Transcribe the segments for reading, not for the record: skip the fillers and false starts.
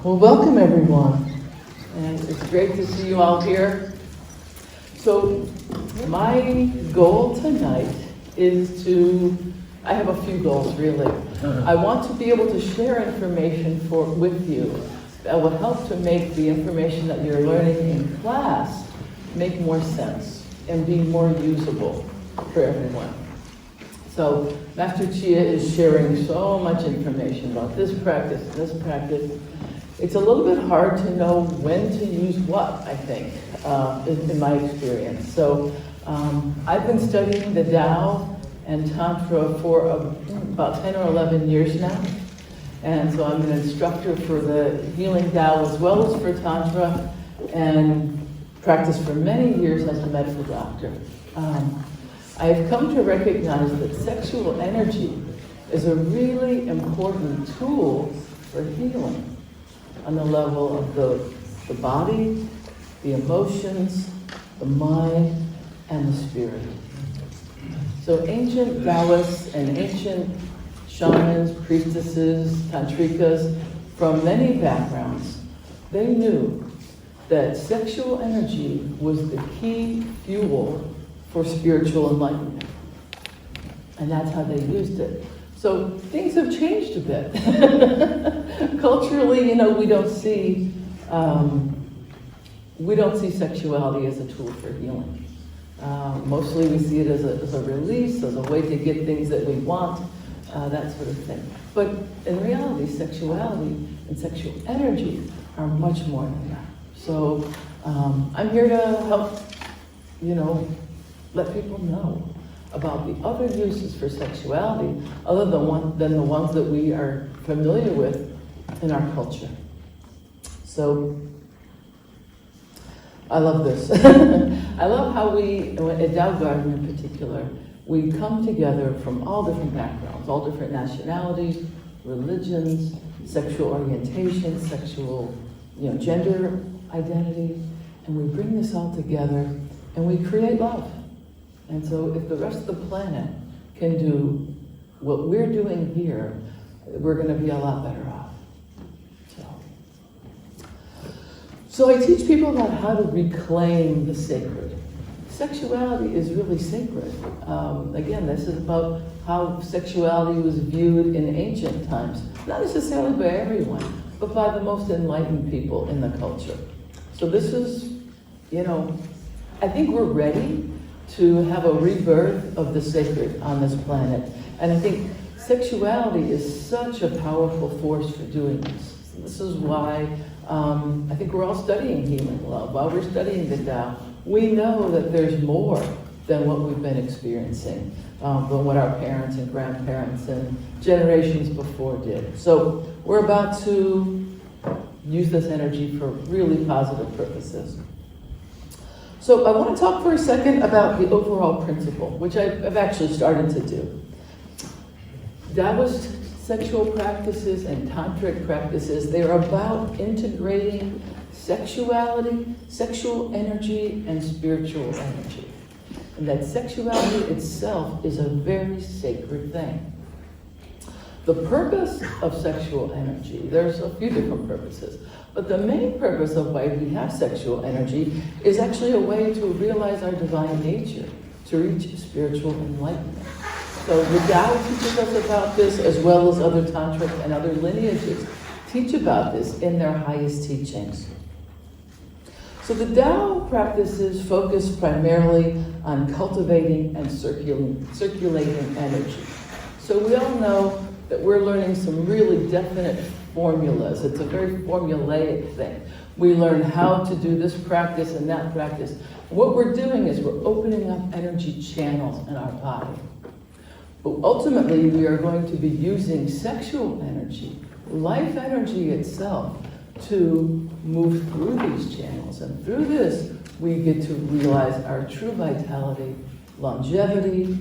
Well, welcome everyone, and it's great to see you all here. So, my goal tonight is I have a few goals really. I want to be able to share information with you that will help to make the information that you're learning in class make more sense and be more usable for everyone. So, Master Chia is sharing so much information about this practice. It's a little bit hard to know when to use what, I think, in my experience. So I've been studying the Tao and Tantra for about 10 or 11 years now. And so I'm an instructor for the healing Tao as well as for Tantra, and practiced for many years as a medical doctor. I've come to recognize that sexual energy is a really important tool for healing on the level of the body, the emotions, the mind, and the spirit. So ancient Taoists and ancient shamans, priestesses, tantrikas from many backgrounds, they knew that sexual energy was the key fuel for spiritual enlightenment. And that's how they used it. So things have changed a bit. Culturally, we don't see sexuality as a tool for healing. Mostly we see it as a release, as a way to get things that we want, that sort of thing. But in reality, sexuality and sexual energy are much more than that. So I'm here to help, let people know about the other uses for sexuality other than the ones that we are familiar with in our culture. So, I love this. I love how at Tao Garden in particular, we come together from all different backgrounds, all different nationalities, religions, sexual orientation, sexual, gender identity, and we bring this all together and we create love. And so if the rest of the planet can do what we're doing here, we're going to be a lot better off. So I teach people about how to reclaim the sacred. Sexuality is really sacred. Again, this is about how sexuality was viewed in ancient times. Not necessarily by everyone, but by the most enlightened people in the culture. So this is, I think we're ready to have a rebirth of the sacred on this planet. And I think sexuality is such a powerful force for doing this. This is why I think we're all studying healing love. While we're studying the Tao, we know that there's more than what we've been experiencing, than what our parents and grandparents and generations before did. So we're about to use this energy for really positive purposes. So I want to talk for a second about the overall principle, which I've actually started to do. Taoist sexual practices and tantric practices, they're about integrating sexuality, sexual energy, and spiritual energy. And that sexuality itself is a very sacred thing. The purpose of sexual energy, there's a few different purposes, but the main purpose of why we have sexual energy is actually a way to realize our divine nature, to reach spiritual enlightenment. So the Tao teaches us about this, as well as other tantric and other lineages teach about this in their highest teachings. So the Tao practices focus primarily on cultivating and circulating energy. So we all know that we're learning some really definite formulas. It's a very formulaic thing. We learn how to do this practice and that practice. What we're doing is we're opening up energy channels in our body. But ultimately, we are going to be using sexual energy, life energy itself, to move through these channels. And through this, we get to realize our true vitality, longevity.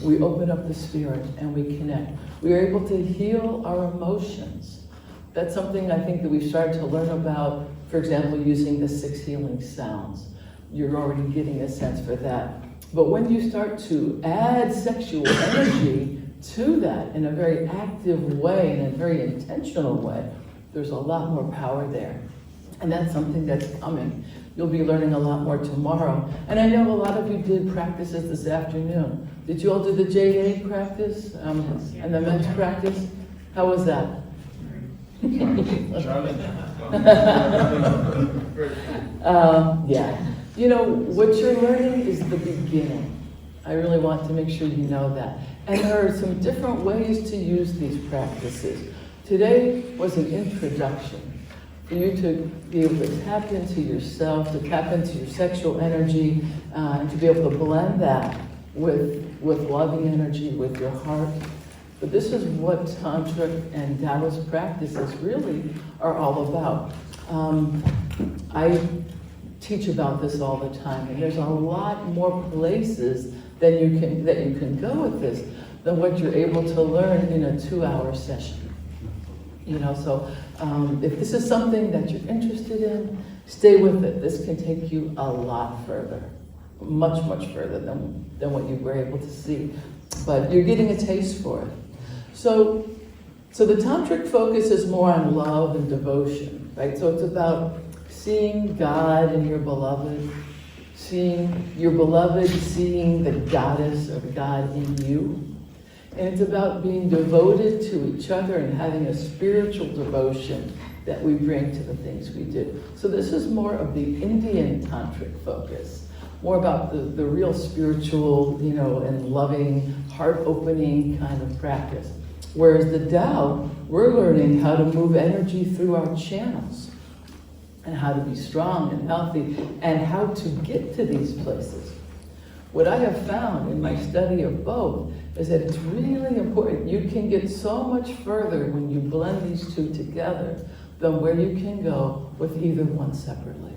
We open up the spirit and we connect. We are able to heal our emotions. That's something I think that we've started to learn about, for example, using the 6 healing sounds. You're already getting a sense for that. But when you start to add sexual energy to that in a very active way, in a very intentional way, There's a lot more power there. And that's something that's coming. You'll be learning a lot more tomorrow. And I know a lot of you did practices this afternoon. Did you all do the JA practice and the men's practice? How was that? Yeah. You know, what you're learning is the beginning. I really want to make sure you know that. And there are some different ways to use these practices. Today was an introduction for you to be able to tap into yourself, to tap into your sexual energy, and to be able to blend that with loving energy, with your heart. But this is what Tantra and Taoist practices really are all about. I teach about this all the time, and there's a lot more places that you can go with this than what you're able to learn in a 2-hour session. You know, so if this is something that you're interested in, stay with it. This can take you a lot further, much, much further than what you were able to see. But you're getting a taste for it. So the tantric focus is more on love and devotion, right? So it's about seeing God in your beloved, seeing your beloved, seeing the goddess or God in you. And it's about being devoted to each other and having a spiritual devotion that we bring to the things we do. So this is more of the Indian tantric focus, more about the real spiritual, you know, and loving, heart-opening kind of practice. Whereas the Tao, we're learning how to move energy through our channels and how to be strong and healthy and how to get to these places. What I have found in my study of both is that it's really important. You can get so much further when you blend these two together than where you can go with either one separately.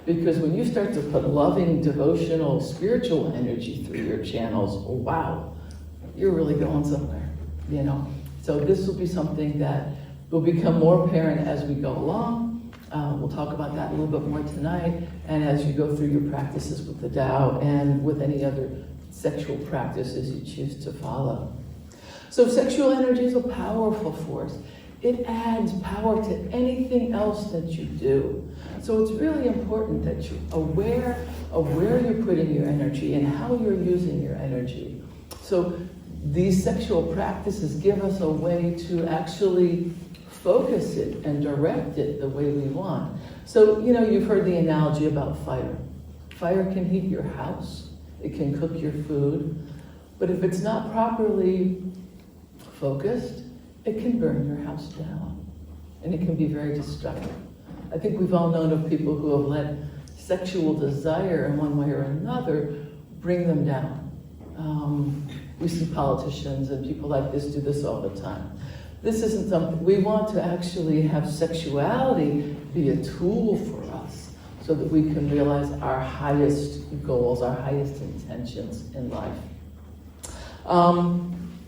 Because when you start to put loving, devotional, spiritual energy through your channels, wow, you're really going somewhere, you know. So this will be something that will become more apparent as we go along. We'll talk about that a little bit more tonight, and as you go through your practices with the Tao and with any other sexual practices you choose to follow. So sexual energy is a powerful force. It adds power to anything else that you do. So it's really important that you're aware of where you're putting your energy and how you're using your energy. So these sexual practices give us a way to actually focus it and direct it the way we want. So, you know, you've heard the analogy about fire. Fire can heat your house, it can cook your food, but if it's not properly focused, it can burn your house down, and it can be very destructive. I think we've all known of people who have let sexual desire in one way or another bring them down. We see politicians and people like this do this all the time. This isn't something, we want to actually have sexuality be a tool for us so that we can realize our highest goals, our highest intentions in life.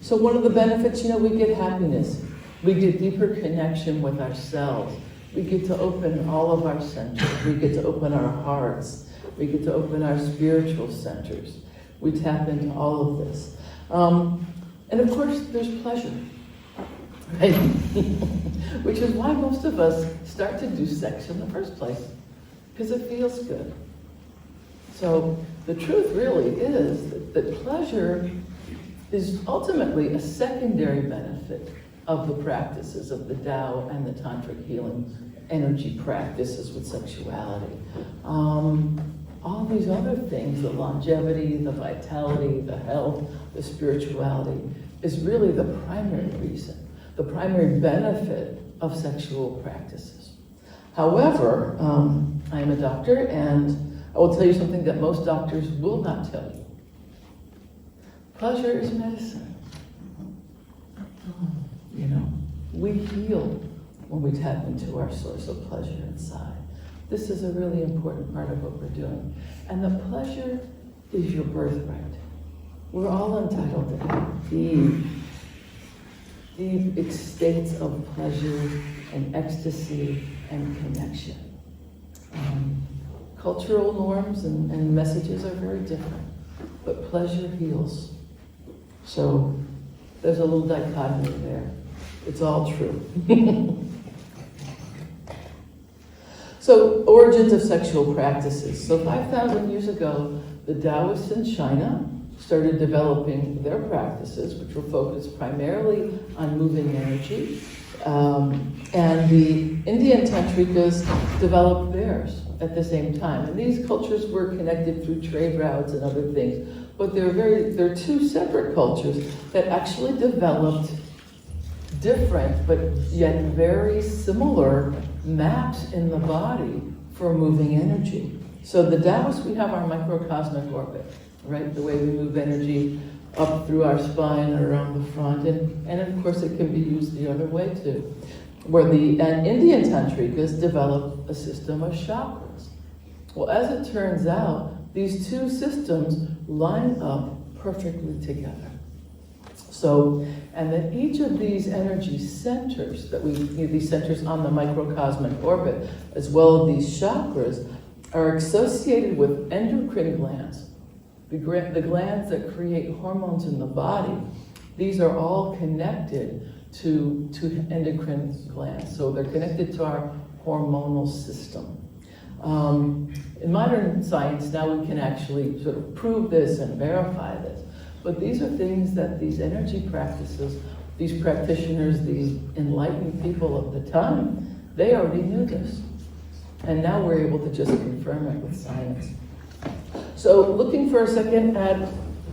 So one of the benefits, you know, we get happiness. We get deeper connection with ourselves. We get to open all of our centers. We get to open our hearts. We get to open our spiritual centers. We tap into all of this. And of course, there's pleasure. Right? Which is why most of us start to do sex in the first place, because it feels good. So the truth really is that pleasure is ultimately a secondary benefit of the practices of the Tao and the Tantric healing energy practices with sexuality. All these other things, the longevity, the vitality, the health, the spirituality, is really the primary reason, the primary benefit of sexual practices. However, I am a doctor, and I will tell you something that most doctors will not tell you. Pleasure is medicine. You know, we heal when we tap into our source of pleasure inside. This is a really important part of what we're doing. And the pleasure is your birthright. We're all entitled to have deep states of pleasure and ecstasy and connection. Cultural norms and messages are very different, but pleasure heals. So there's a little dichotomy there. It's all true. So, origins of sexual practices. So 5,000 years ago, the Taoists in China started developing their practices, which were focused primarily on moving energy. And the Indian Tantrikas developed theirs at the same time. And these cultures were connected through trade routes and other things. But they're two separate cultures that actually developed different but yet very similar maps in the body for moving energy. So the Taoists, we have our microcosmic orbit, right? The way we move energy up through our spine and around the front, and of course it can be used the other way too. Where the Indian Tantrikas developed a system of chakras. Well, as it turns out, these two systems line up perfectly together. So, and then each of these energy centers these centers on the microcosmic orbit, as well as these chakras, are associated with endocrine glands, the glands that create hormones in the body. These are all connected to endocrine glands, so they're connected to our hormonal system. In modern science, now we can actually sort of prove this and verify this. But these are things that these energy practices, these practitioners, these enlightened people of the time, they already knew this. And now we're able to just confirm it with science. So looking for a second at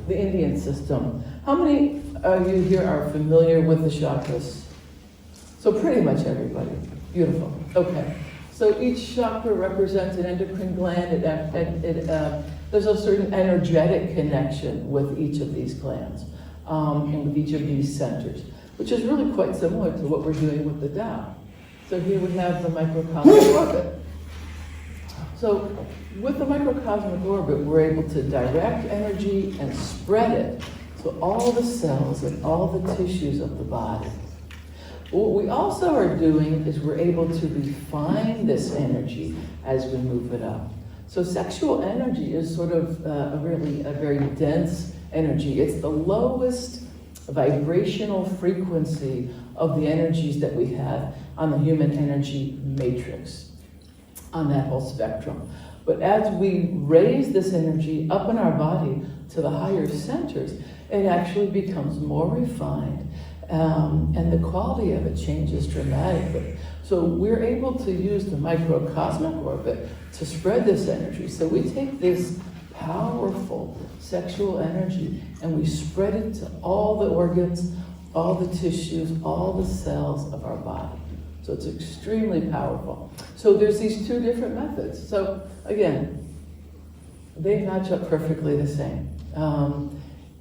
the Indian system. How many of you here are familiar with the chakras? So pretty much everybody. Beautiful. Okay. So each chakra represents an endocrine gland. There's a certain energetic connection with each of these glands and with each of these centers, which is really quite similar to what we're doing with the Tao. So here we have the microcosmic orbit. So with the microcosmic orbit, we're able to direct energy and spread it to all the cells and all the tissues of the body. What we also are doing is we're able to refine this energy as we move it up. So sexual energy is sort of a very dense energy. It's the lowest vibrational frequency of the energies that we have on the human energy matrix, on that whole spectrum. But as we raise this energy up in our body to the higher centers, it actually becomes more refined. And the quality of it changes dramatically. So we're able to use the microcosmic orbit to spread this energy. So we take this powerful sexual energy and we spread it to all the organs, all the tissues, all the cells of our body. So it's extremely powerful. So there's these two different methods. So again, they match up perfectly the same.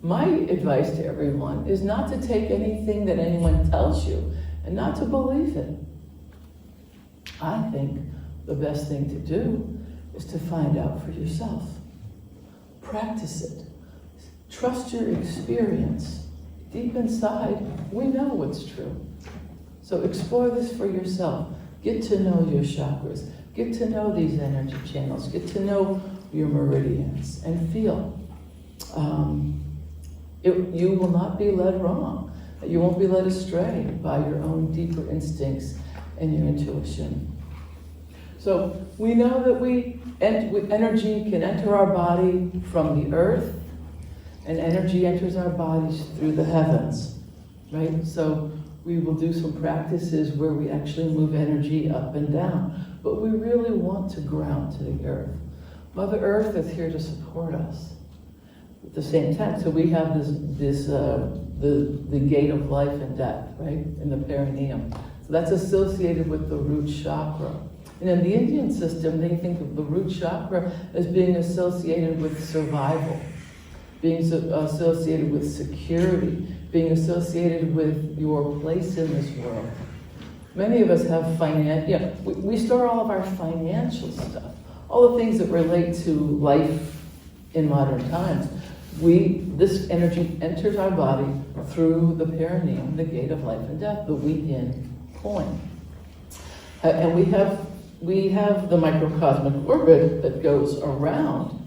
My advice to everyone is not to take anything that anyone tells you and not to believe it. I think the best thing to do is to find out for yourself. Practice it. Trust your experience. Deep inside, we know what's true. So explore this for yourself. Get to know your chakras. Get to know these energy channels. Get to know your meridians and feel. You will not be led wrong. You won't be led astray by your own deeper instincts and your intuition. So we know that energy can enter our body from the earth, and energy enters our bodies through the heavens, right? So we will do some practices where we actually move energy up and down, but we really want to ground to the earth. Mother Earth is here to support us. At the same time, so we have the gate of life and death, right, in the perineum. So that's associated with the root chakra. And in the Indian system, they think of the root chakra as being associated with survival, being associated with security, being associated with your place in this world. Many of us have we store all of our financial stuff, all the things that relate to life in modern times. This energy enters our body through the perineum, the gate of life and death, the we-in point. And we have the microcosmic orbit that goes around,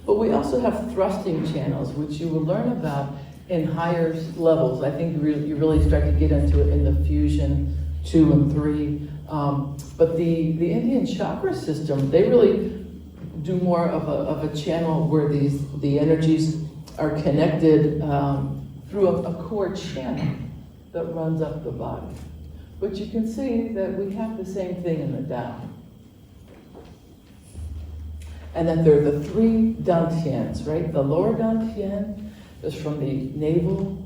but we also have thrusting channels, which you will learn about in higher levels. I think you really start to get into it in the fusion 2 and 3. But the Indian chakra system, they really do more of a channel where the energies are connected through a core channel that runs up the body. But you can see that we have the same thing in the Tao. And that there are the 3 dantians, right? The lower dantian is from the navel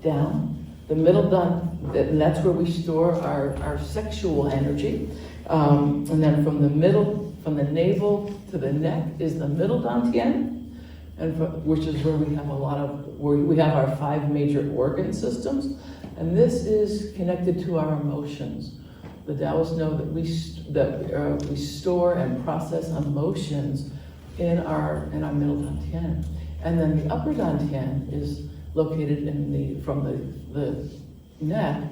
down. The middle dantian, and that's where we store our sexual energy. And then from the navel to the neck is the middle dantian, which is where we have where we have our 5 major organ systems. And this is connected to our emotions. The Taoists know that we store and process emotions in our middle dantian, and then the upper dantian is located from the neck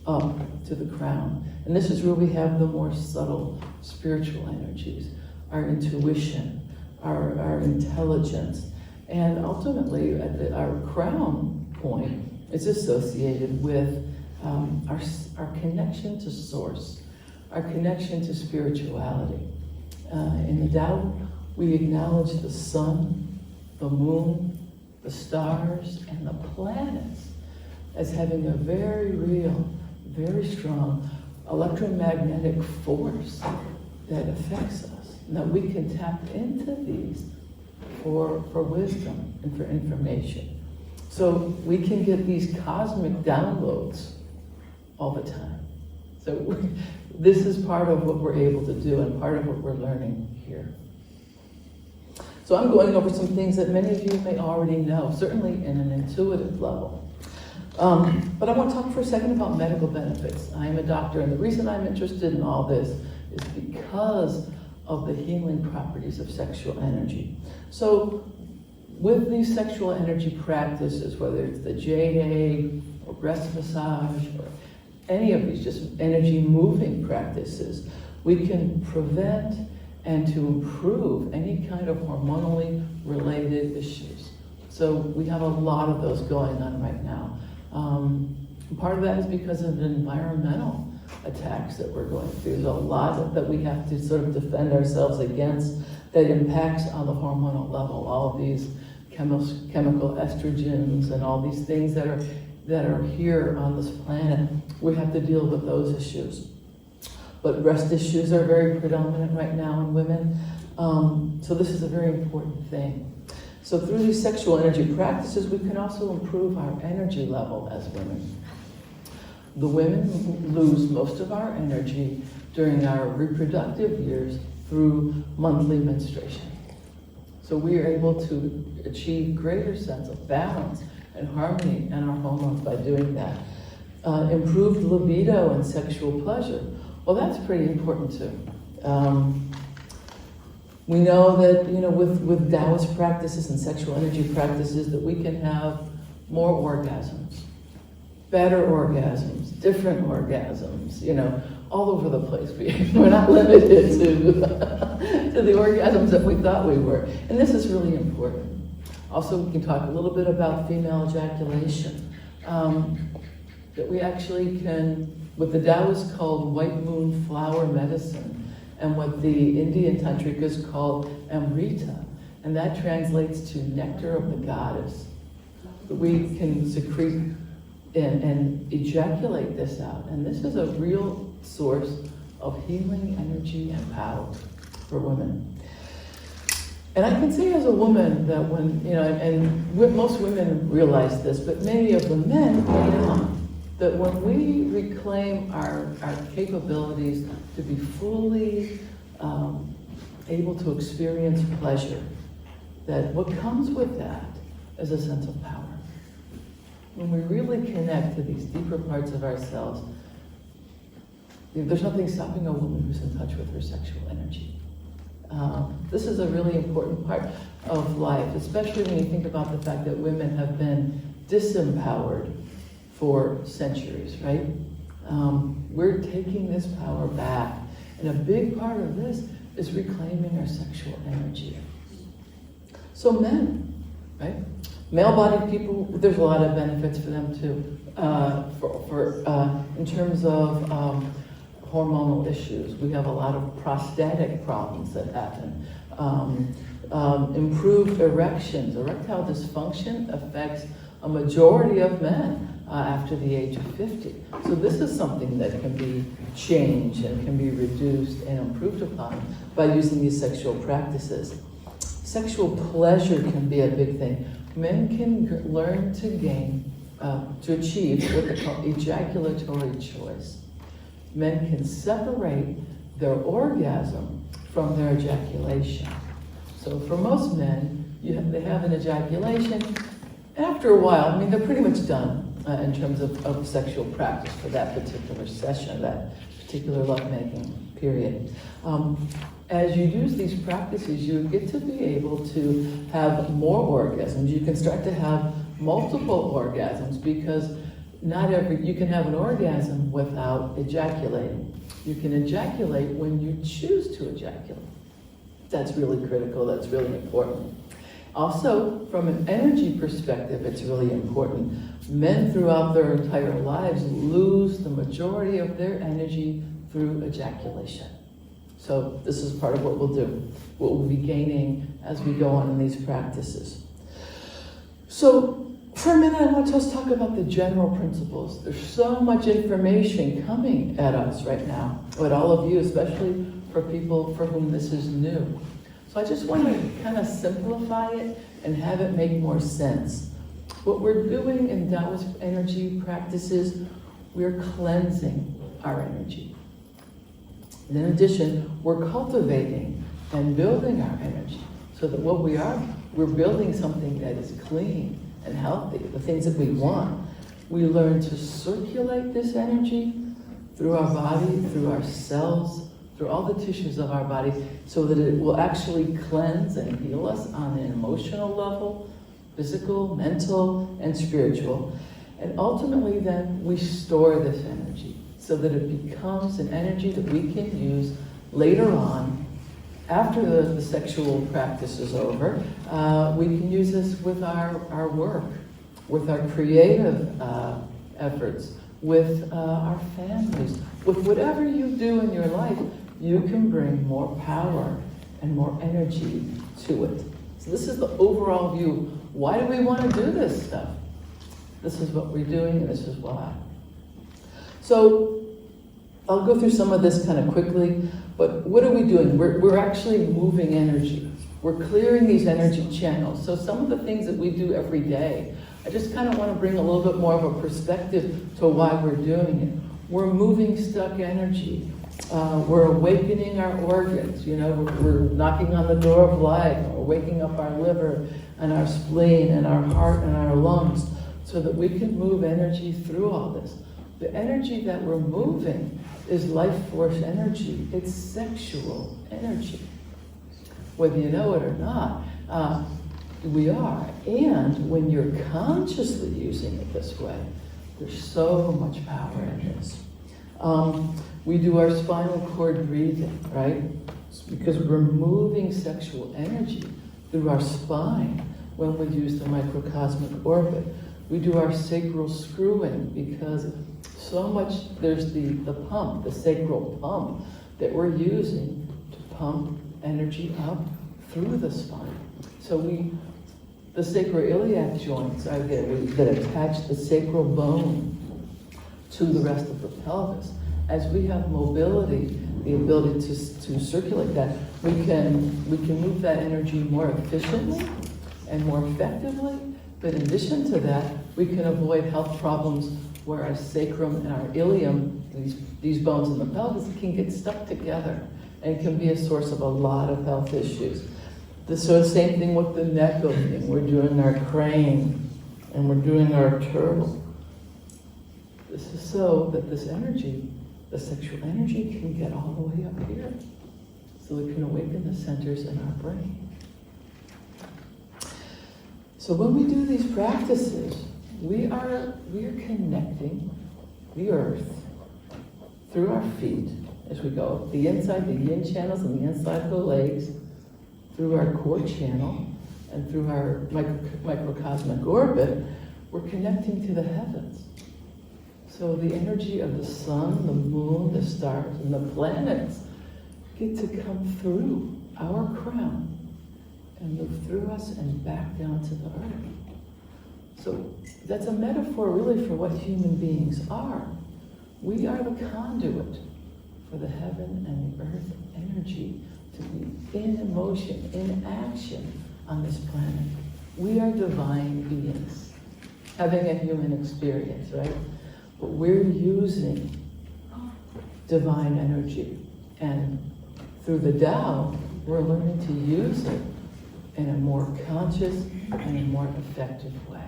up to the crown, and this is where we have the more subtle spiritual energies, our intuition, our intelligence, and ultimately at our crown point, it's associated with our connection to source, our connection to spirituality. In the Tao, we acknowledge the sun, the moon, the stars, and the planets as having a very real, very strong electromagnetic force that affects us, and that we can tap into these for wisdom and for information. So we can get these cosmic downloads all the time. So this is part of what we're able to do and part of what we're learning here. So I'm going over some things that many of you may already know, certainly in an intuitive level. But I want to talk for a second about medical benefits. I am a doctor, and the reason I'm interested in all this is because of the healing properties of sexual energy. So with these sexual energy practices, whether it's the jade egg or breast massage or any of these just energy moving practices, we can prevent and to improve any kind of hormonally related issues. So we have a lot of those going on right now. Part of that is because of environmental attacks that we're going through. There's a lot that we have to sort of defend ourselves against that impacts on the hormonal level. All of these chemical estrogens and all these things that are here on this planet, we have to deal with those issues. But breast issues are very predominant right now in women. So this is a very important thing. So through these sexual energy practices, we can also improve our energy level as women. The women lose most of our energy during our reproductive years through monthly menstruation. So we are able to achieve greater sense of balance and harmony in our hormones by doing that. Improved libido and sexual pleasure. Well, that's pretty important too. We know that, with Taoist practices and sexual energy practices, that we can have more orgasms, better orgasms, different orgasms, all over the place. We're not limited to the orgasms that we thought we were. And this is really important. Also, we can talk a little bit about female ejaculation. That we actually can, what the Taoists called white moon flower medicine, and what the Indian Tantrikas called Amrita, and that translates to nectar of the goddess. We can secrete and ejaculate this out, and this is a real source of healing energy and power for women. And I can say as a woman that when, most women realize this, but many of the men may not, that when we reclaim our capabilities to be fully able to experience pleasure, that what comes with that is a sense of power. When we really connect to these deeper parts of ourselves, there's nothing stopping a woman who's in touch with her sexual energy. This is a really important part of life, especially when you think about the fact that women have been disempowered for centuries, right? We're taking this power back. And a big part of this is reclaiming our sexual energy. So men, right? Male-bodied people, there's a lot of benefits for them too. In terms of hormonal issues, we have a lot of prostatic problems that happen. Improved erections. Erectile dysfunction affects a majority of men after the age of 50. So this is something that can be changed and can be reduced and improved upon by using these sexual practices. Sexual pleasure can be a big thing. Men can learn to achieve what they call ejaculatory choice. Men can separate their orgasm from their ejaculation. So for most men, they have an ejaculation. After a while, I mean, they're pretty much done in terms of sexual practice for that particular session, that particular lovemaking period. As you use these practices, you get to be able to have more orgasms. You can start to have multiple orgasms because you can have an orgasm without ejaculating. You can ejaculate when you choose to ejaculate. That's really critical, that's really important. Also, from an energy perspective, it's really important. Men throughout their entire lives lose the majority of their energy through ejaculation. So this is part of what we'll do, what we'll be gaining as we go on in these practices. So for a minute, I want to just talk about the general principles. There's so much information coming at us right now, with all of you, especially for people for whom this is new. So I just want to kind of simplify it and have it make more sense. What we're doing in Taoist energy practices, we're cleansing our energy. And in addition, we're cultivating and building our energy so that we're building something that is clean and healthy, the things that we want. We learn to circulate this energy through our body, through our cells, through all the tissues of our body, so that it will actually cleanse and heal us on an emotional level, physical, mental, and spiritual. And ultimately then, we store this energy so that it becomes an energy that we can use later on, after the sexual practice is over. We can use this with our work, with our creative efforts, with our families, with whatever you do in your life. You can bring more power and more energy to it. So this is the overall view. Why do we want to do this stuff? This is what we're doing, and this is why. So I'll go through some of this kind of quickly, but what are we doing? We're actually moving energy. We're clearing these energy channels. So some of the things that we do every day, I just kind of want to bring a little bit more of a perspective to why we're doing it. We're moving stuck energy. We're awakening our organs. We're knocking on the door of life. We're waking up our liver and our spleen and our heart and our lungs so that we can move energy through all this. The energy that we're moving is life force energy. It's sexual energy. Whether you know it or not, we are. And when you're consciously using it this way, there's so much power in this. We do our spinal cord breathing, right? Because we're moving sexual energy through our spine when we use the microcosmic orbit. We do our sacral screwing because so much, there's the pump, the sacral pump that we're using to pump energy up through the spine. So the sacroiliac joints are that attach the sacral bone to the rest of the pelvis. As we have mobility, the ability to circulate that, we can move that energy more efficiently and more effectively. But in addition to that, we can avoid health problems where our sacrum and our ilium, these bones in the pelvis, can get stuck together and can be a source of a lot of health issues. The same thing with the neck opening. We're doing our crane and we're doing our turtle. This is so that this energy, the sexual energy, can get all the way up here, so it can awaken the centers in our brain. So when we do these practices, we are connecting the earth through our feet as we go. The inside, the yin channels, and the inside of the legs, through our core channel, and through our microcosmic orbit, we're connecting to the heavens. So the energy of the sun, the moon, the stars, and the planets get to come through our crown and move through us and back down to the earth. So that's a metaphor really for what human beings are. We are the conduit for the heaven and the earth energy to be in motion, in action on this planet. We are divine beings, having a human experience, right? But we're using divine energy. And through the Tao, we're learning to use it in a more conscious and a more effective way.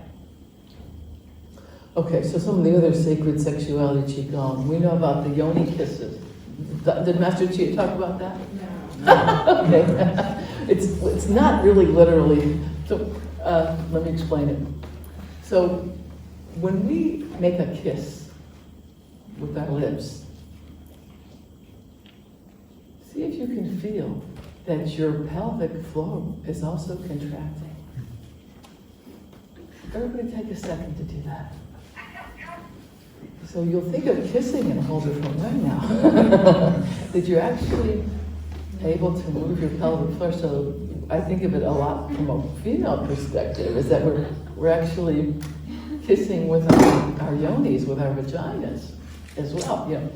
Okay, so some of the other sacred sexuality Qigong. We know about the yoni kisses. Did Master Chia talk about that? No. Okay. It's not really literally. So let me explain it. So when we make a kiss with our lips, see if you can feel that your pelvic floor is also contracting. Everybody take a second to do that. So you'll think of kissing in a whole different way now. That you're actually able to move your pelvic floor. So I think of it a lot from a female perspective, is that we're actually kissing with our yonis, with our vaginas as well. Yeah.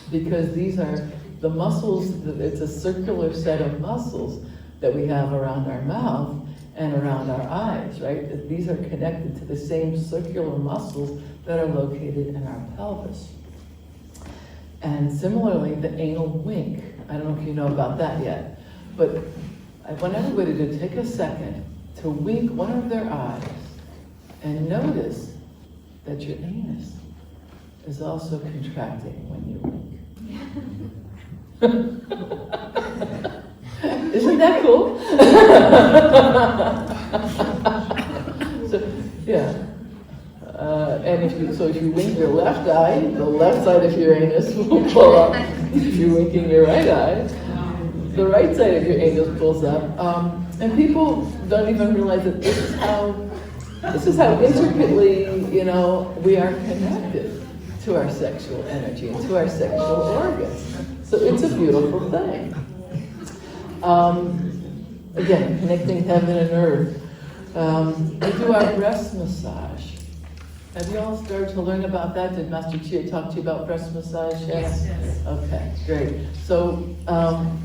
Because these are the muscles, it's a circular set of muscles that we have around our mouth and around our eyes, right? These are connected to the same circular muscles that are located in our pelvis. And similarly, the anal wink. I don't know if you know about that yet, but I want everybody to take a second to wink one of their eyes and notice that your anus is also contracting when you wink. Isn't that cool? So, yeah. And if you wink your left eye, the left side of your anus will pull up. If you're winking your right eye, the right side of your anus pulls up. And people don't even realize that this is how intricately, we are connected to our sexual energy and to our sexual organs. So it's a beautiful thing. Again, connecting heaven and earth. We do our breast massage. Have you all started to learn about that? Did Master Chia talk to you about breast massage yet? Yes. Okay, great. So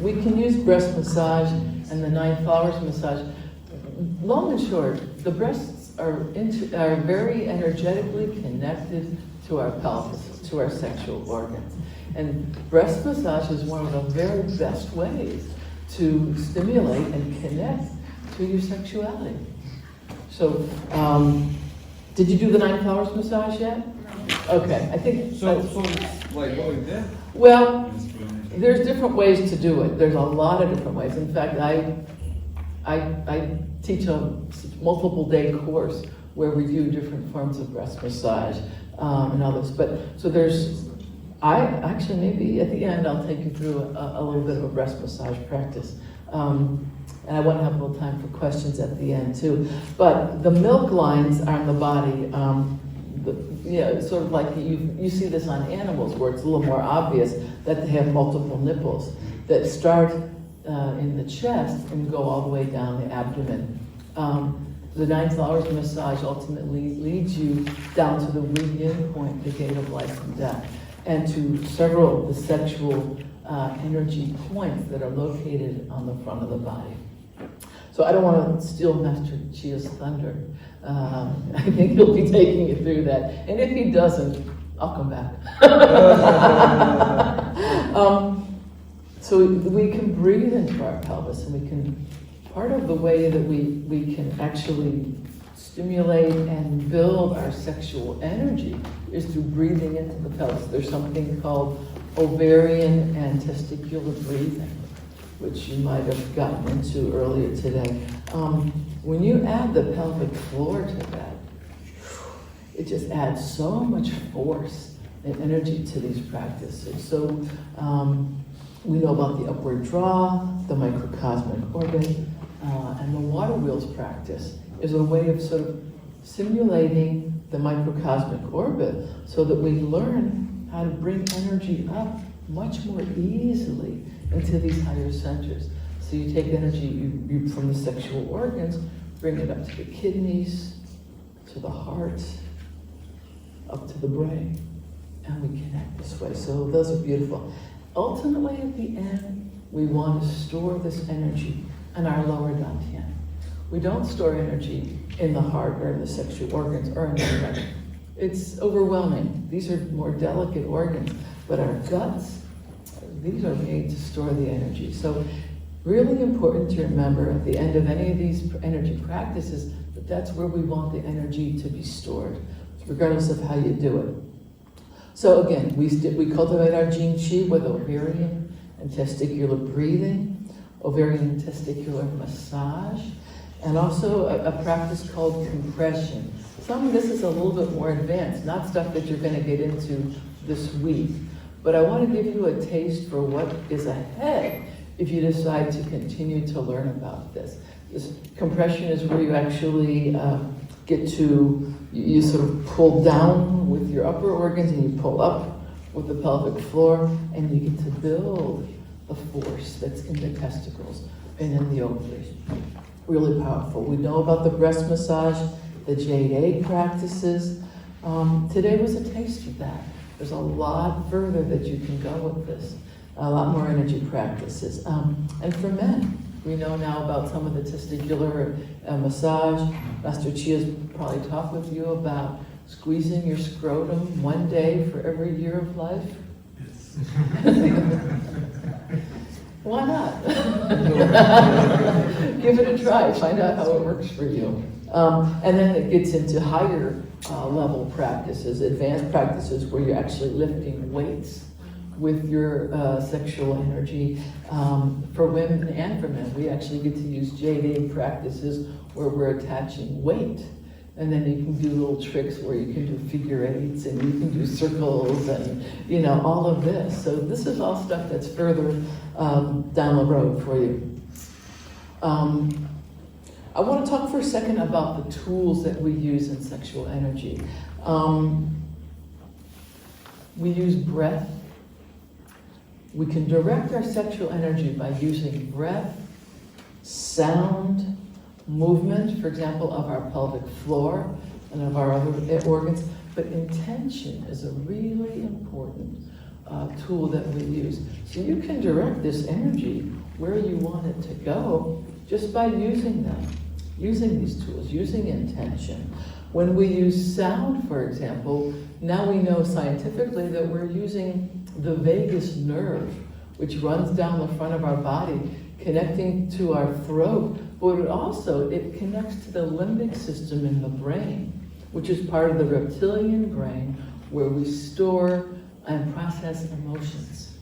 we can use breast massage and the 9 flowers massage. Long and short, the breasts are very energetically connected to our pelvis, to our sexual organs. And breast massage is one of the very best ways to stimulate and connect to your sexuality. So, did you do the 9 flowers massage yet? Okay, I think. So it's like going there? Well, there's different ways to do it. There's a lot of different ways. In fact, I teach a multiple day course where we do different forms of breast massage and others. But so actually maybe at the end I'll take you through a little bit of a breast massage practice. And I want to have a little time for questions at the end too. But the milk lines are in the body. It's sort of like you see this on animals where it's a little more obvious that they have multiple nipples that start in the chest and go all the way down the abdomen. The 9 flowers massage ultimately leads you down to the yin point, the gate of life and death, and to several of the sexual energy points that are located on the front of the body. So I don't want to steal Master Chia's thunder. I think he'll be taking you through that. And if he doesn't, I'll come back. So we can breathe into our pelvis, and part of the way that we can actually stimulate and build our sexual energy is through breathing into the pelvis. There's something called ovarian and testicular breathing, which you might have gotten into earlier today. When you add the pelvic floor to that, it just adds so much force and energy to these practices. So we know about the upward draw, the microcosmic orbit, and the water wheels practice is a way of sort of simulating the microcosmic orbit so that we learn how to bring energy up much more easily into these higher centers. So you take energy you from the sexual organs, bring it up to the kidneys, to the heart, up to the brain, and we connect this way. So those are beautiful. Ultimately, at the end, we want to store this energy in our lower dantian. We don't store energy in the heart or in the sexual organs or in the brain. It's overwhelming. These are more delicate organs, but our guts, these are made to store the energy. So really important to remember at the end of any of these energy practices that that's where we want the energy to be stored, regardless of how you do it. So again, we cultivate our Jing Qi with ovarian and testicular breathing, ovarian and testicular massage, and also a practice called compression. Some of this is a little bit more advanced, not stuff that you're going to get into this week, but I want to give you a taste for what is ahead if you decide to continue to learn about this. This compression is where you actually get to, you sort of pull down with your upper organs and you pull up with the pelvic floor, and you get to build the force that's in the testicles and in the ovaries. Really powerful. We know about the breast massage, the jade egg practices. Today was a taste of that. There's a lot further that you can go with this. A lot more energy practices. And for men, we know now about some of the testicular massage. Master Chia's probably talked with you about squeezing your scrotum one day for every year of life. Yes. Why not? Give it a try, find out how it works for you. And then it gets into higher level practices, advanced practices where you're actually lifting weights with your sexual energy. For women and for men, we actually get to use jade egg practices where we're attaching weight. And then you can do little tricks where you can do figure eights and you can do circles and, you know, all of this. So this is all stuff that's further down the road for you. I want to talk for a second about the tools that we use in sexual energy. We use breath. We can direct our sexual energy by using breath, sound, movement, for example, of our pelvic floor and of our other organs, but intention is a really important tool that we use. So you can direct this energy where you want it to go just by using them, using these tools, using intention. When we use sound, for example, now we know scientifically that we're using the vagus nerve, which runs down the front of our body, connecting to our throat, but it connects to the limbic system in the brain, which is part of the reptilian brain, where we store and process emotions.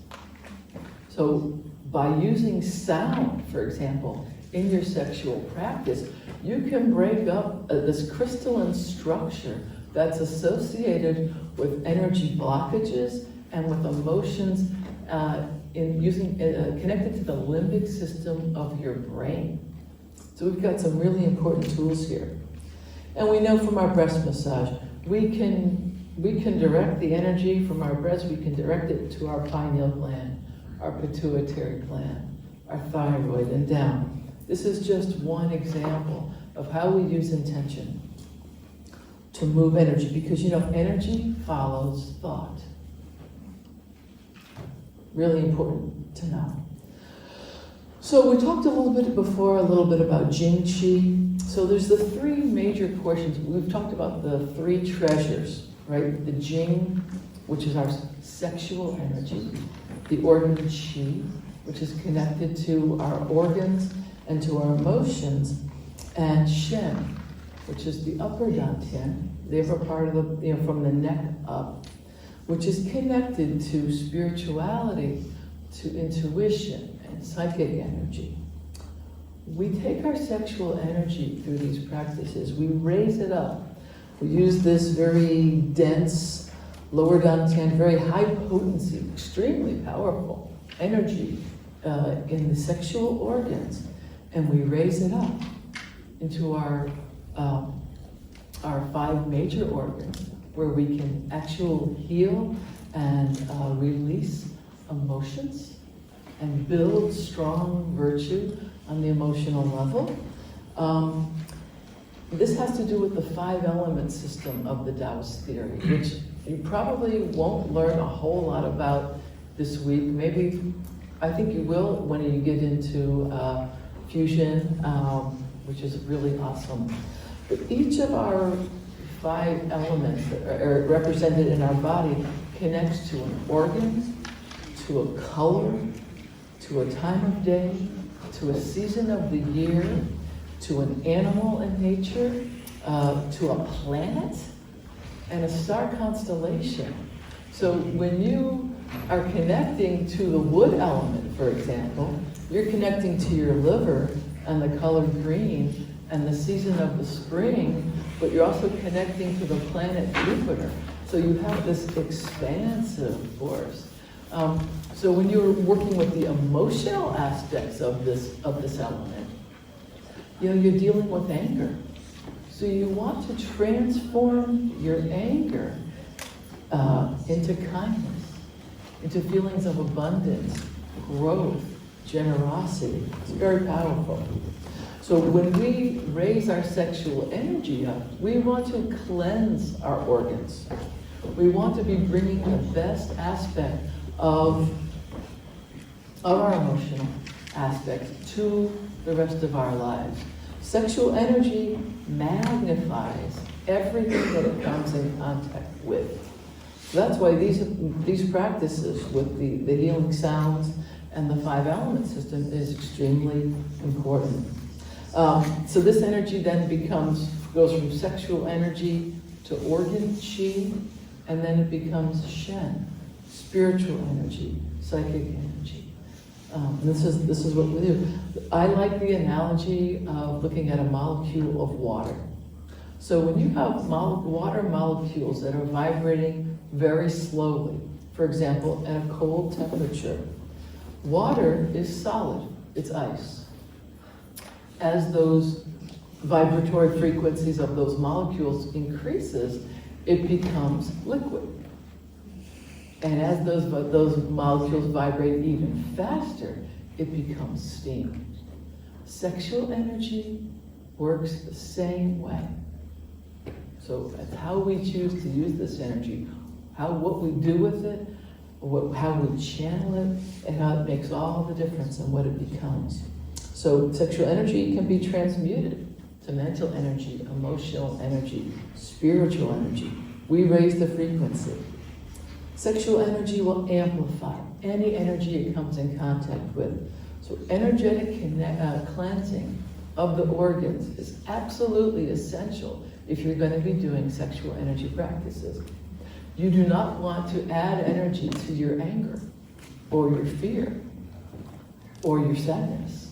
So by using sound, for example, in your sexual practice, you can break up this crystalline structure that's associated with energy blockages and with emotions connected to the limbic system of your brain. So we've got some really important tools here. And we know from our breast massage, we can direct the energy from our breast, we can direct it to our pineal gland, our pituitary gland, our thyroid, and down. This is just one example of how we use intention to move energy, because you know, energy follows thought. Really important to know. So we talked a little bit about Jing Qi. So there's the three major portions. We've talked about the three treasures, right? The Jing, which is our sexual energy, the organ Qi, which is connected to our organs and to our emotions, and Shen, which is the upper dantian, the upper part of the, from the neck up, which is connected to spirituality, to intuition, and psychic energy. We take our sexual energy through these practices, we raise it up. We use this very dense, lower dantian, very high potency, extremely powerful energy in the sexual organs. and we raise it up into our 5 major organs, where we can actually heal and release emotions and build strong virtue on the emotional level. This has to do with the 5-element system of the Taoist theory, which you probably won't learn a whole lot about this week. Maybe, I think you will when you get into fusion, which is really awesome. But each of our 5 elements that are represented in our body connects to an organ, to a color, to a time of day, to a season of the year, to an animal in nature, to a planet, and a star constellation. So when you are connecting to the wood element, for example, you're connecting to your liver and the color green and the season of the spring, but you're also connecting to the planet Jupiter. So you have this expansive force. So when you're working with the emotional aspects of this element, you're dealing with anger. So you want to transform your anger into kindness, into feelings of abundance, growth, generosity. It's very powerful. So when we raise our sexual energy up, we want to cleanse our organs. We want to be bringing the best aspect of our emotional aspects to the rest of our lives. Sexual energy magnifies everything that it comes in contact with. So that's why these practices with the healing sounds and the 5-element system is extremely important. So this energy then goes from sexual energy to organ chi, and then it becomes Shen, spiritual energy, psychic energy. This is what we do. I like the analogy of looking at a molecule of water. So when you have water molecules that are vibrating very slowly, for example, at a cold temperature, water is solid, it's ice. As those vibratory frequencies of those molecules increases, it becomes liquid. And as those molecules vibrate even faster, it becomes steam. Sexual energy works the same way. So that's how we choose to use this energy, what we do with it, how we channel it, and how it makes all the difference in what it becomes. So sexual energy can be transmuted to mental energy, emotional energy, spiritual energy. We raise the frequency. Sexual energy will amplify any energy it comes in contact with. So energetic cleansing of the organs is absolutely essential if you're going to be doing sexual energy practices. You do not want to add energy to your anger or your fear or your sadness.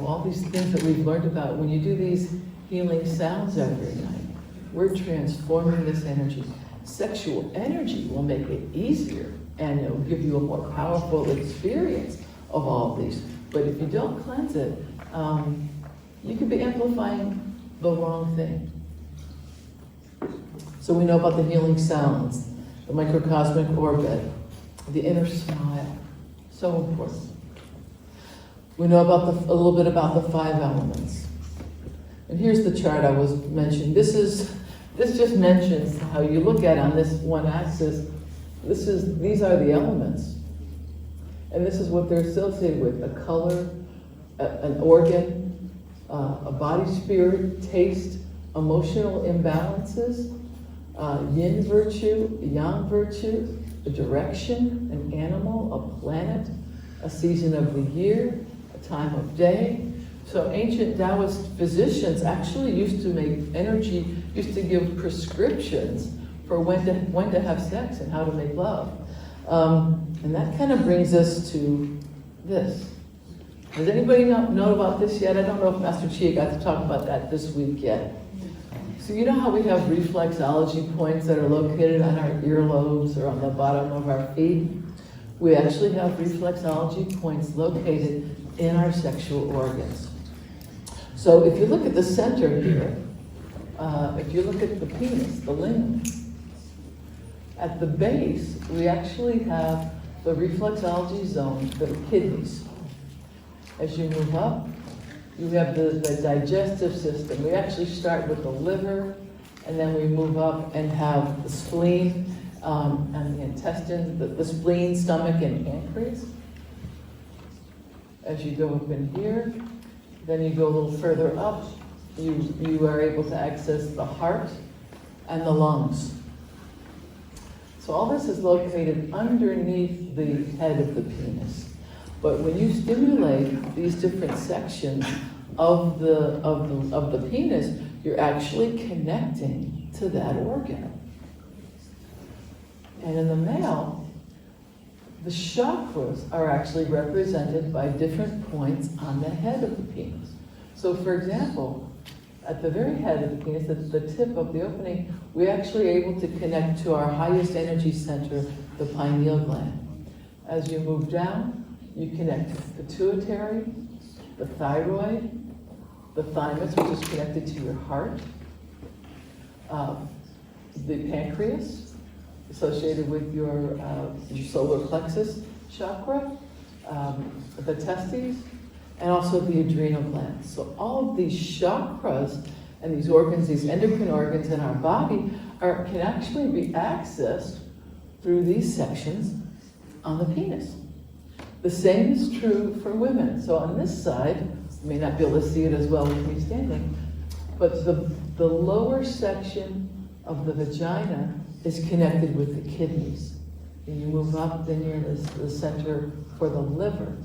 All these things that we've learned about. When you do these healing sounds every night, we're transforming this energy. Sexual energy will make it easier, and it will give you a more powerful experience of all these. But if you don't cleanse it, you could be amplifying the wrong thing. So we know about the healing sounds, the microcosmic orbit, the inner smile, so important. We know about a little bit about the 5 elements. And here's the chart I was mentioning. This just mentions how you look at on this one axis. These are the elements. And this is what they're associated with: a color, an organ, a body spirit, taste, emotional imbalances, yin virtue, yang virtue, a direction, an animal, a planet, a season of the year, a time of day. So ancient Taoist physicians actually used to give prescriptions for when to have sex and how to make love. And that kind of brings us to this. Does anybody know about this yet? I don't know if Master Chia got to talk about that this week yet. So you know how we have reflexology points that are located on our earlobes or on the bottom of our feet? We actually have reflexology points located in our sexual organs. So if you look at the center here, if you look at the penis, the lingam, at the base, we actually have the reflexology zone, the kidneys. As you move up, you have the digestive system. We actually start with the liver, and then we move up and have the spleen and the intestines, the spleen, stomach, and pancreas. As you go up in here, then you go a little further up, you are able to access the heart and the lungs. So all this is located underneath the head of the penis. But when you stimulate these different sections of the penis, you're actually connecting to that organ. And in the male, the chakras are actually represented by different points on the head of the penis. So for example, at the very head of the penis, at the tip of the opening, we're actually able to connect to our highest energy center, the pineal gland. As you move down, you connect to the pituitary, the thyroid, the thymus, which is connected to your heart, the pancreas, associated with your solar plexus chakra, the testes, and also the adrenal glands. So all of these chakras and these organs, these endocrine organs in our body, can actually be accessed through these sections on the penis. The same is true for women. So on this side, you may not be able to see it as well with me standing, but the lower section of the vagina is connected with the kidneys. And you move up, then you're in the center for the liver,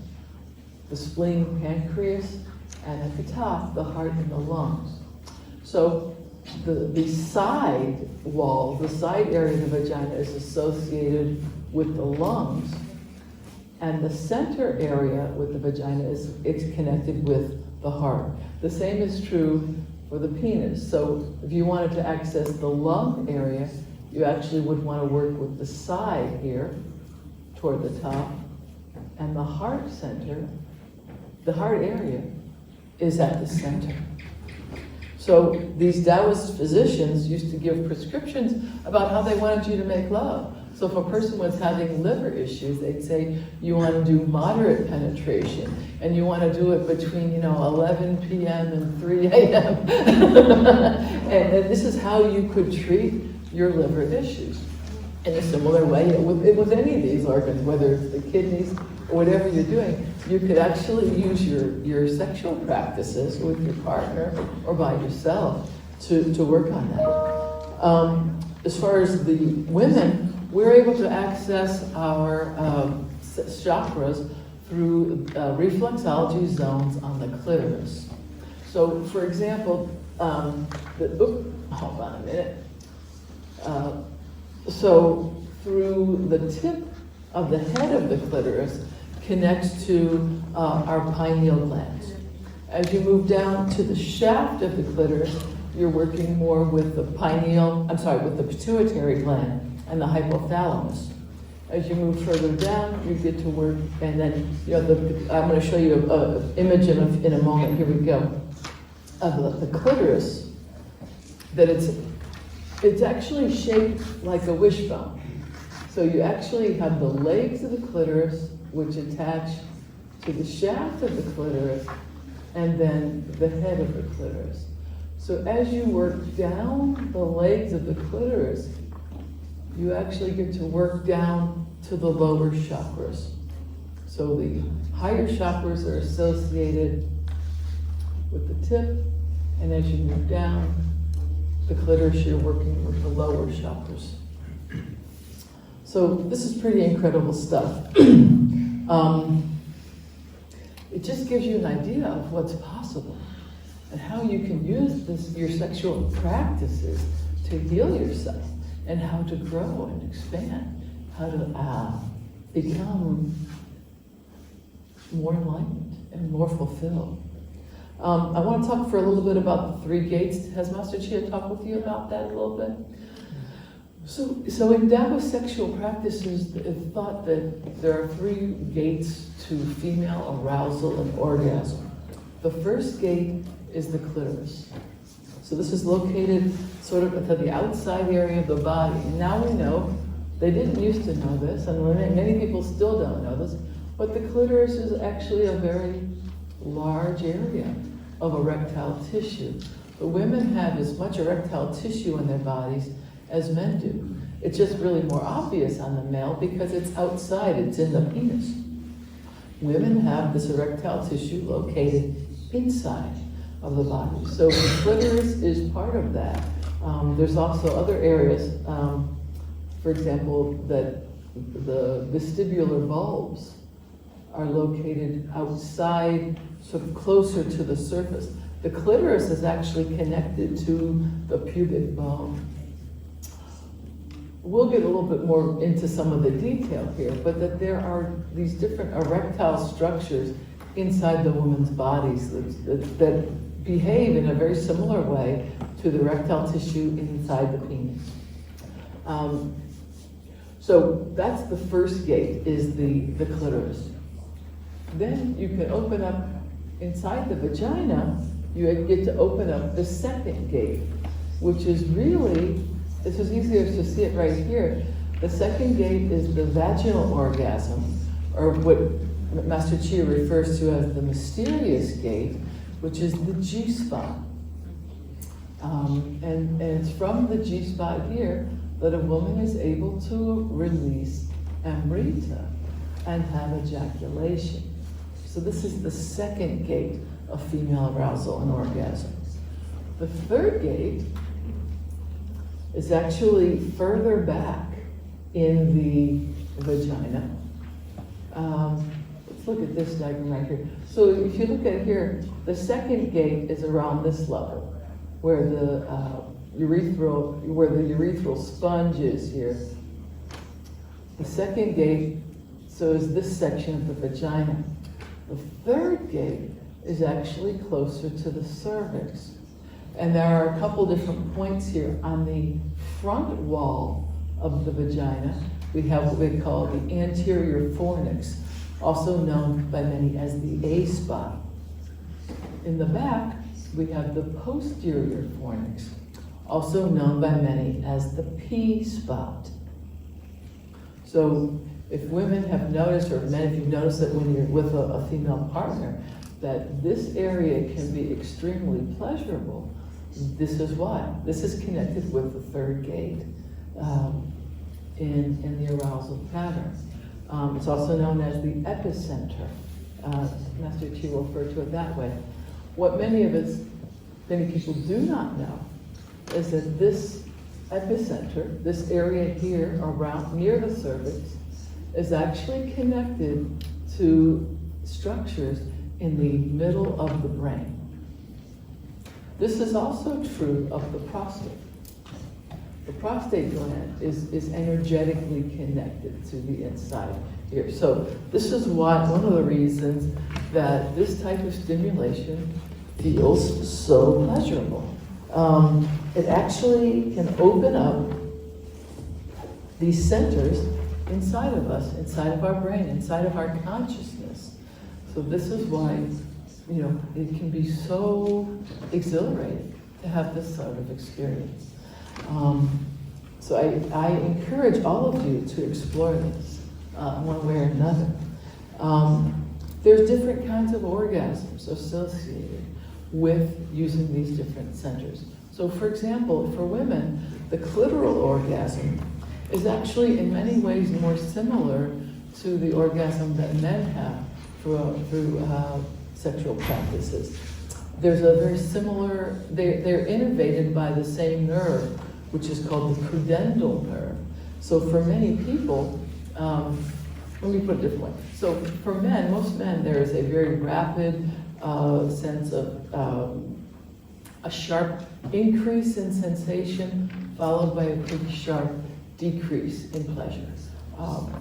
the spleen, pancreas, and at the top, the heart and the lungs. So the side wall, the side area of the vagina is associated with the lungs, and the center area with the vagina it's connected with the heart. The same is true for the penis. So if you wanted to access the lung area, you actually would want to work with the side here toward the top, and the heart center, the heart area, is at the center. So these Taoist physicians used to give prescriptions about how they wanted you to make love. So if a person was having liver issues, they'd say, you want to do moderate penetration, and you want to do it between, 11 p.m. and 3 a.m. and this is how you could treat your liver issues. In a similar way, with any of these organs, whether it's the kidneys or whatever you're doing, you could actually use your sexual practices with your partner or by yourself to work on that. As far as the women, we're able to access our chakras through reflexology zones on the clitoris. So, for example, hold on a minute. So through the tip of the head of the clitoris connects to our pineal gland. As you move down to the shaft of the clitoris, you're working more with the with the pituitary gland and the hypothalamus. As you move further down, you get to work, and then, I'm going to show you an image in a moment. Here we go. Of the clitoris, that it's actually shaped like a wishbone. So you actually have the legs of the clitoris, which attach to the shaft of the clitoris, and then the head of the clitoris. So as you work down the legs of the clitoris, you actually get to work down to the lower chakras. So the higher chakras are associated with the tip, and as you move down the clitoris, you're working with the lower chakras. So this is pretty incredible stuff. It just gives you an idea of what's possible and how you can use your sexual practices to heal yourself, and how to grow and expand, how to become more enlightened and more fulfilled. I want to talk for a little bit about the 3 gates. Has Master Chia talked with you about that a little bit? So in Taoist sexual practices, it's thought that there are 3 gates to female arousal and orgasm. The first gate is the clitoris. So this is located sort of at the outside area of the body. And now we know, they didn't used to know this, and many people still don't know this, but the clitoris is actually a very large area of erectile tissue. The women have as much erectile tissue in their bodies as men do. It's just really more obvious on the male because it's outside, it's in the penis. Women have this erectile tissue located inside of the body. So the clitoris is part of that. There's also other areas, for example, that the vestibular bulbs are located outside, sort of closer to the surface. The clitoris is actually connected to the pubic bone. We'll get a little bit more into some of the detail here, but that there are these different erectile structures inside the woman's bodies that behave in a very similar way to the erectile tissue inside the penis. So that's the first gate, is the clitoris. Then you can open up inside the vagina, you get to open up the second gate, which is really, this is easier to see it right here. The second gate is the vaginal orgasm, or what Master Chia refers to as the mysterious gate, which is the G-spot. And it's from the G-spot here that a woman is able to release amrita and have ejaculation. So this is the second gate of female arousal and orgasm. The third gate is actually further back in the vagina. Let's look at this diagram right here. So if you look at here, the second gate is around this level, where the urethral sponge is here. The second gate, so is this section of the vagina. The third gate is actually closer to the cervix. And there are a couple different points here. On the front wall of the vagina, we have what we call the anterior fornix, also known by many as the A spot. In the back, we have the posterior fornix, also known by many as the P spot. So if women have noticed, or men, if you've noticed that when you're with a female partner, that this area can be extremely pleasurable, this is why. This is connected with the third gate in the arousal pattern. It's also known as the epicenter. Master Chi will refer to it that way. What many people do not know is that this epicenter, this area here around near the cervix, is actually connected to structures in the middle of the brain. This is also true of the prostate. The prostate gland is energetically connected to the inside here. So this is one of the reasons that this type of stimulation feels so pleasurable. It actually can open up these centers inside of us, inside of our brain, inside of our consciousness. So this is why, it can be so exhilarating to have this sort of experience. So I encourage all of you to explore this one way or another. There's different kinds of orgasms associated with using these different centers. So for example, for women, the clitoral orgasm is actually in many ways more similar to the orgasm that men have through sexual practices. There's a very similar, they're innervated by the same nerve, which is called the pudendal nerve. So for many people, let me put it a different way. So for men, most men, there is a very rapid sense of a sharp increase in sensation followed by a pretty sharp decrease in pleasure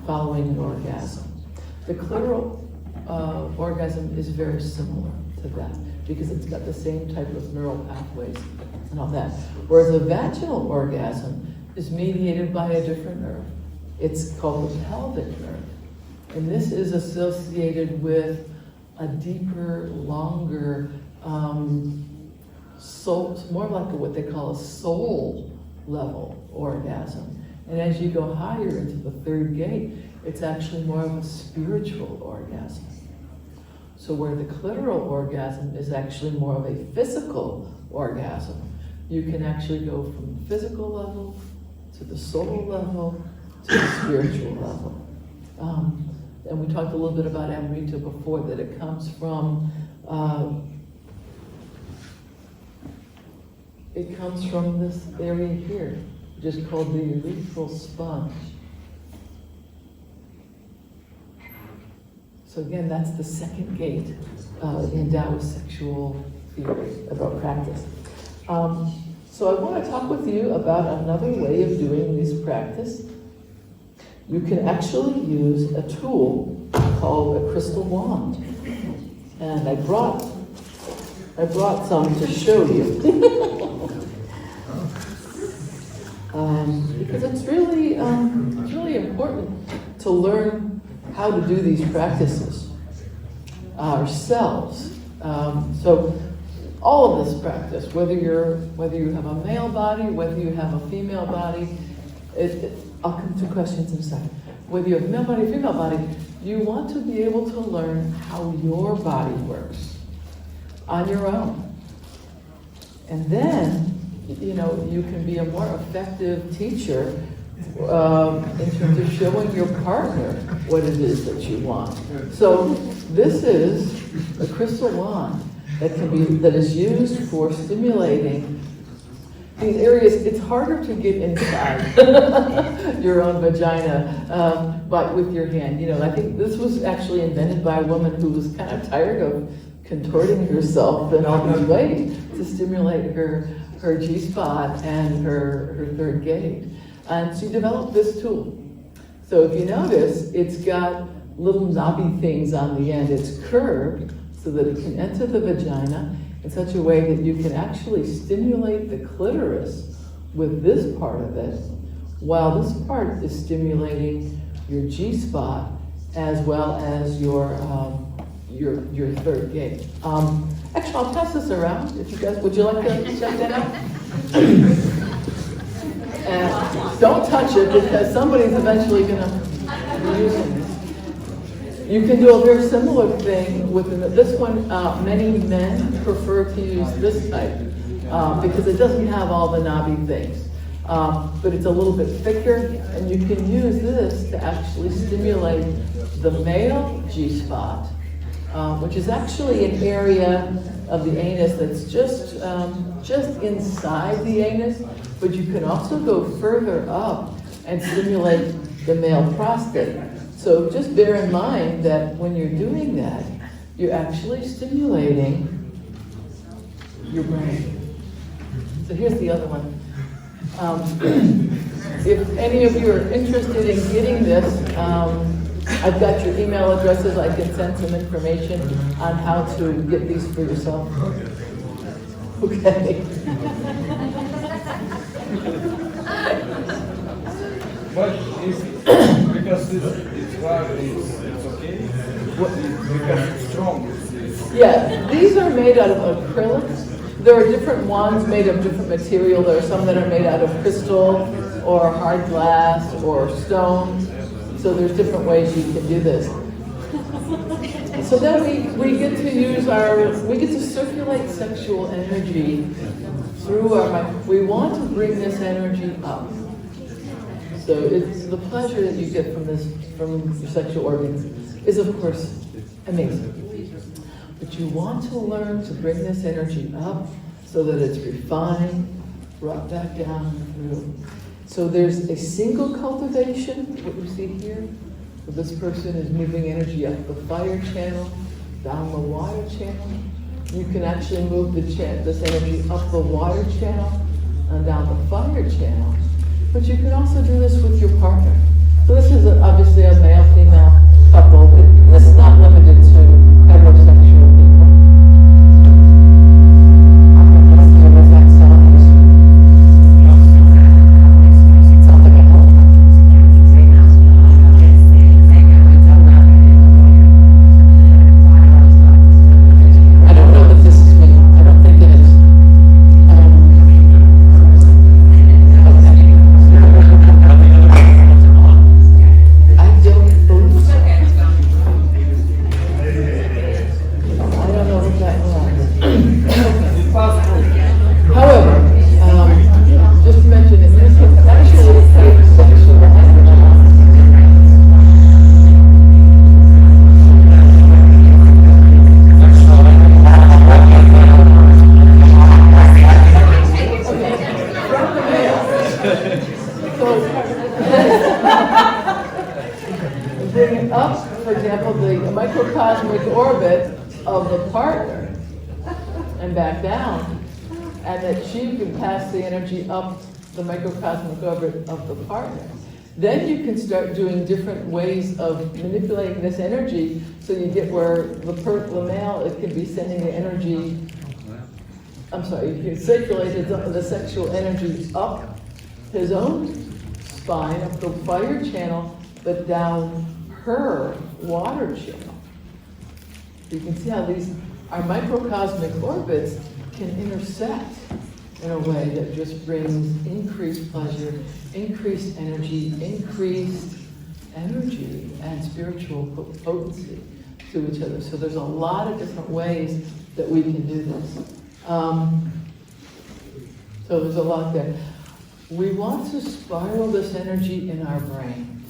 following an orgasm. The clitoral orgasm is very similar to that because it's got the same type of neural pathways and all that. Whereas a vaginal orgasm is mediated by a different nerve. It's called the pelvic nerve. And this is associated with a deeper, longer, soul, more like what they call a soul level orgasm. And as you go higher into the third gate, it's actually more of a spiritual orgasm. So where the clitoral orgasm is actually more of a physical orgasm, you can actually go from the physical level to the soul level to the spiritual level. And we talked a little bit about Amrita before, that it comes from this area here, which is called the urethral sponge. So again, that's the second gate in Taoist sexual theory about practice. So I want to talk with you about another way of doing this practice. You can actually use a tool called a crystal wand. And I brought some to show you. Because it's really important to learn how to do these practices ourselves. So all of this practice, whether you have a male body, whether you have a female body, I'll come to questions in a second. Whether you have a male body or female body, you want to be able to learn how your body works on your own. And then, you can be a more effective teacher in terms of showing your partner what it is that you want. So this is a crystal wand that is used for stimulating these areas. It's harder to get inside your own vagina, but with your hand. I think this was actually invented by a woman who was kind of tired of contorting herself in all these ways to stimulate her G-spot and her third gate. And she developed this tool. So if you notice, it's got little knobby things on the end. It's curved so that it can enter the vagina in such a way that you can actually stimulate the clitoris with this part of it, while this part is stimulating your G-spot as well as your third gate. Actually, I'll pass this around. If you guys, would you like to check that out? And don't touch it, because somebody's eventually going to be using this. You can do a very similar thing with this one. Many men prefer to use this type because it doesn't have all the knobby things. But it's a little bit thicker, and you can use this to actually stimulate the male G-spot, which is actually an area of the anus that's just inside the anus, but you can also go further up and stimulate the male prostate. So just bear in mind that when you're doing that, you're actually stimulating your brain. So here's the other one. If any of you are interested in getting this, I've got your email addresses. I can send some information on how to get these for yourself. Okay. But because it's hard, it's okay? Because it's strong. Yeah, these are made out of acrylics. There are different wands made of different material. There are some that are made out of crystal or hard glass or stone. So there's different ways you can do this. So then we get to use we get to circulate sexual energy through our mind. We want to bring this energy up. So it's the pleasure that you get from your sexual organs is, of course, amazing. But you want to learn to bring this energy up so that it's refined, brought back down through. So there's a single cultivation, what you see here. So this person is moving energy up the fire channel, down the water channel. You can actually move this energy up the water channel and down the fire channel. But you can also do this with your partner. So this is obviously a male-female couple. This is not limited to heterosexual people. of the partner and back down, and that she can pass the energy up the microcosmic orbit of the partner. Then you can start doing different ways of manipulating this energy so you get where the male, it can be sending the energy, you can circulate the sexual energy up his own spine, up the fire channel, but down her water channel. You can see how our microcosmic orbits can intersect in a way that just brings increased pleasure, increased energy and spiritual potency to each other. So there's a lot of different ways that we can do this. So there's a lot there. We want to spiral this energy in our brain,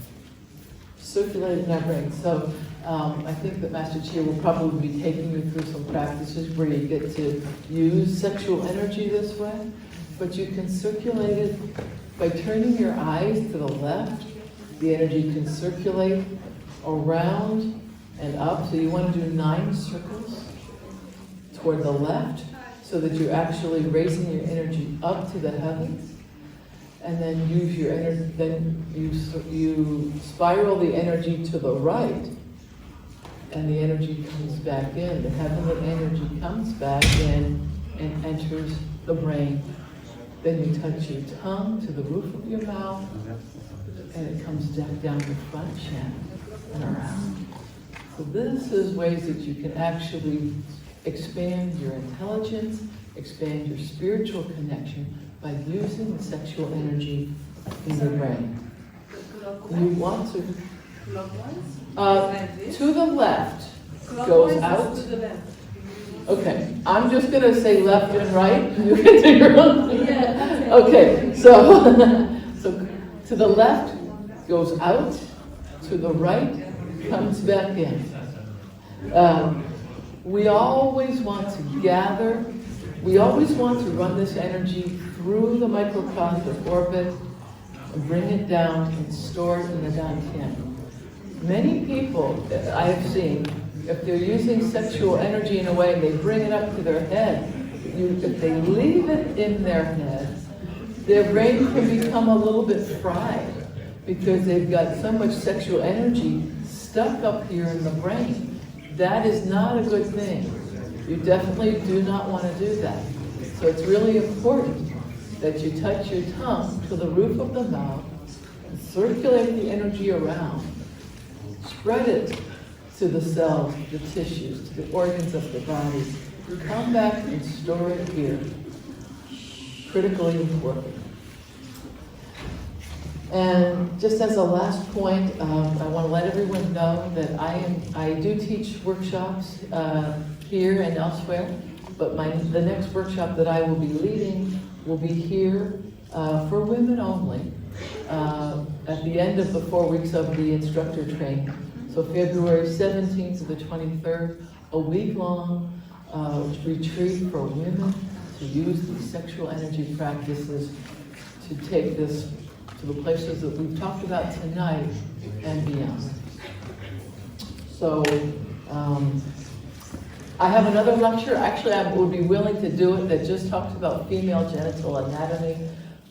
circulate it in our brain. So I think that Master Chia will probably be taking you through some practices where you get to use sexual energy this way, but you can circulate it by turning your eyes to the left. The energy can circulate around and up. So you want to do 9 circles toward the left so that you're actually raising your energy up to the heavens. And then use your energy, then you spiral the energy to the right, and the energy comes back in. The heavenly energy comes back in and enters the brain. Then you touch your tongue to the roof of your mouth, and it comes back down the front channel and around. So this is ways that you can actually expand your intelligence, expand your spiritual connection by using the sexual energy in the brain. You want to to the left goes out. To the left. Okay, I'm just going to say left and right. You can do your own. Yeah. Okay, so so to the left goes out, to the right comes back in. We always want to gather. We always want to run this energy through the microcosmic orbit and bring it down and store it in the Dantian. Many people that I have seen, if they're using sexual energy in a way and they bring it up to their head, if they leave it in their head, their brain can become a little bit fried because they've got so much sexual energy stuck up here in the brain. That is not a good thing. You definitely do not want to do that. So it's really important that you touch your tongue to the roof of the mouth and circulate the energy around. Spread it to the cells, the tissues, to the organs of the body. Come back and store it here. Critically important. And just as a last point, I want to let everyone know that I do teach workshops here and elsewhere, but the next workshop that I will be leading will be here for women only at the end of the 4 weeks of the instructor training. So February 17th to the 23rd, a week-long retreat for women to use these sexual energy practices to take this to the places that we've talked about tonight and beyond. So I have another lecture. Actually, I would be willing to do it that just talks about female genital anatomy.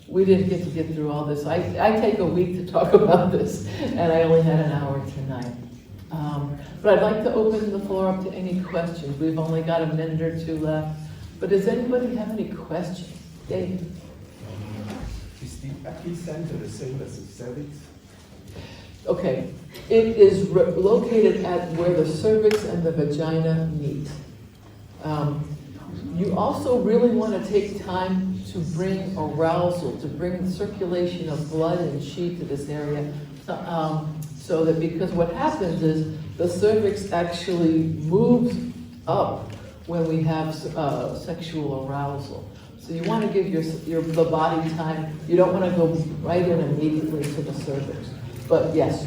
We didn't get to get through all this. I take a week to talk about this, and I only had an hour tonight. But I'd like to open the floor up to any questions. We've only got a minute or 2 left. But does anybody have any questions? Dave? Is the epicenter the same as the cervix? Okay, it is located at where the cervix and the vagina meet. You also really want to take time to bring arousal, to bring circulation of blood and chi to this area, so that because what happens is the cervix actually moves up when we have sexual arousal. So you want to give the body time. You don't want to go right in immediately to the cervix. But yes,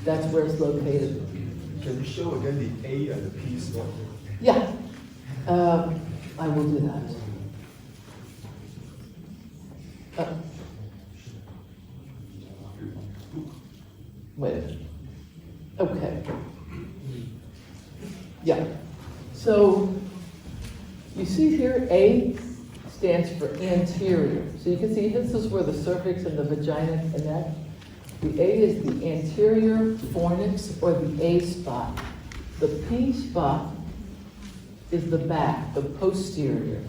that's where it's located. Can you show again the A and the P spot? Yeah, I will do that. Wait a minute. Okay. Yeah. So you see here, A stands for anterior. So you can see this is where the cervix and the vagina connect. The A is the anterior fornix, or the A spot. The P spot is the back, the posterior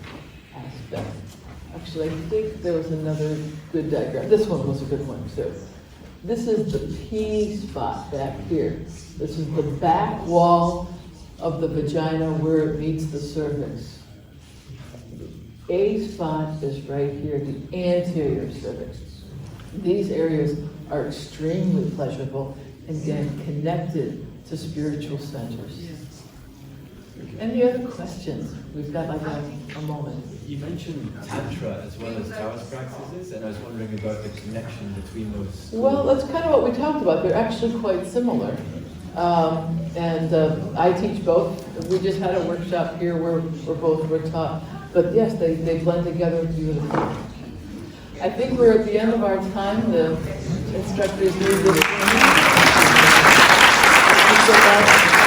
aspect. Actually, I think there was another good diagram. This one was a good one too. This is the P spot back here. This is the back wall of the vagina where it meets the cervix. The A spot is right here, the anterior cervix. These areas are extremely pleasurable and again connected to spiritual centers. Any other questions? We've got like a moment. You mentioned Tantra as well as Taoist practices, and I was wondering about the connection between those. Well, that's kind of what we talked about. They're actually quite similar. I teach both. We just had a workshop here where both were taught. But yes, they blend together beautifully. I think we're at the end of our time. The instructors need this. Thank you so much.